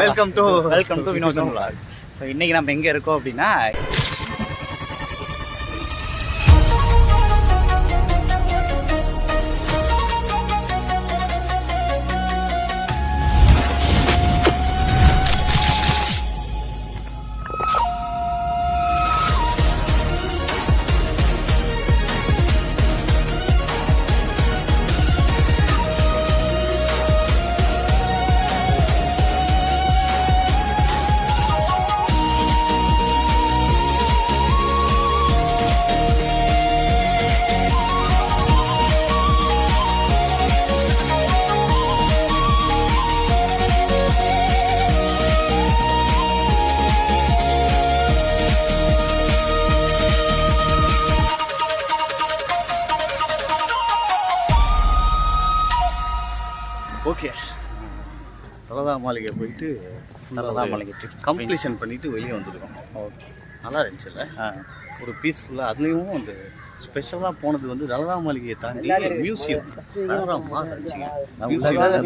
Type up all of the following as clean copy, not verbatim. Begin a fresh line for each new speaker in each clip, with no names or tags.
Welcome to
Vinosam vlogs. So இன்றைக்கி நம்ம எங்கே இருக்கோம் அப்படின்னா
ஓகே தலதா மாளிகை போயிட்டு
தலதா மாளிகை ட்ரிப்
கம்ப்ளீஷன் பண்ணிட்டு வெளியே வந்துருக்கோம்.
ஓகே,
நல்லா இருந்துச்சுல்ல, ஒரு பீஸ்ஃபுல்லாக. அதுலேயும் அந்த ஸ்பெஷலாக போனது வந்து தலதா மாளிகையை தாண்டி மியூசியம்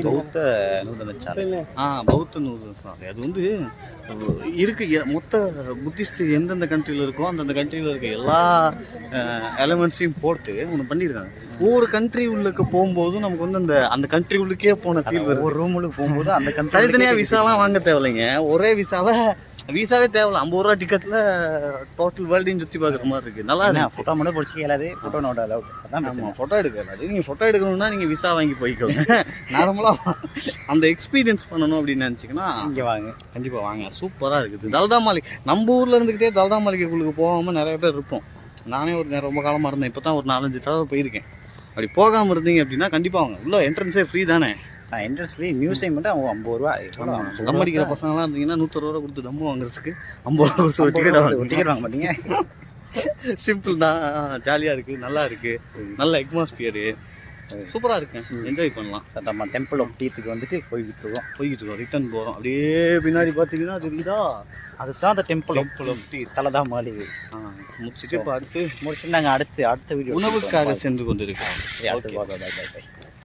பௌத்த நூதனச்சாலை.
பௌத்த நூதனச்சாலை அது வந்து இருக்கு. மொத்த புத்திஸ்ட் எந்தெந்த கண்ட்ரியில் இருக்கோ அந்தந்த கண்ட்ரியில் இருக்க எல்லா எலமெண்ட்ஸையும் போட்டு ஒன்று பண்ணியிருக்காங்க. ஒவ்வொரு கண்ட்ரி உள்ளுக்கு போகும்போதும் நமக்கு வந்து அந்த கண்ட்ரி உள்ளுக்கே போன ஃபீல் வரும்.
ஒரு ரூமுக்கு போகும்போது அந்த கண்ட்ரி
தனித்தனியாக விசாலாம் வாங்க தேவையில்லைங்க, ஒரே விசாவே தேவையில்ல. 50 ரூபா டிக்கெட்டில் டோட்டல் வேர்ல்டையும் சுற்றி பார்க்குற மாதிரி இருக்குது. நல்லா இருக்கு.
ஃபோட்டோ மட்டும் பிடிச்சி கேளாது, ஃபோட்டோ நோட் அலவுட். அதான்
ஃபோட்டோ எடுக்காது. நீங்கள் ஃபோட்டோ எடுக்கணும்னா நீங்கள் விசா வாங்கி போய்க்கோங்க. நார்மலாக அந்த எக்ஸ்பீரியன்ஸ் பண்ணணும் அப்படின்னு நினச்சிங்கன்னா
இங்கே வாங்க,
கண்டிப்பாக வாங்க. சூப்பராக இருக்குது தலதா மாளிகை. நம்ம ஊரில் இருந்துக்கிட்டே தலதா மாளிகைக்குள்ளுக்கு போகாமல் நிறைய பேர் இருப்போம். நானே ரொம்ப காலமாக இருந்தேன், இப்போ தான் ஒரு 4-5 தடவை போயிருக்கேன். அப்படி போகாமல் இருந்தீங்க அப்படின்னா கண்டிப்பாக வாங்க. உள்ள என்ட்ரன்ஸே ஃப்ரீ தானே?
Entrance free. மியூசியம் மட்டும் அவங்க 50 ரூபா.
தம் அடிக்கிற பசங்களாம் இருந்தீங்கன்னா 160 ரூபா கொடுத்து தம்மு வாங்குறதுக்கு 50 ரூபா கொடுத்து
டிக்கெட் வாங்க மாட்டீங்க.
சிம்பிள் தான், ஜாலியாக இருக்குது, நல்லா இருக்குது, நல்ல அட்மாஸ்பியரு, சூப்பராக இருக்கு. என்ஜாய் பண்ணலாம்.
நம்ம டெம்பிள் ஆஃப் டீத்துக்கு வந்துட்டு போய்கிட்டு இருக்கோம்.
ரிட்டர்ன் போகிறோம். அப்படியே பின்னாடி பார்த்தீங்கன்னா தெரியுதா,
அதுதான் அந்த டெம்பிள் ஆஃப் டீத் தலதா மாளிகை.
முடிச்சுட்டு இப்போ அடுத்து
முடிச்சுட்டு நாங்கள் அடுத்த வீடியோ
உணவுக்காக சென்று கொண்டிருக்கோம்.
அடுத்து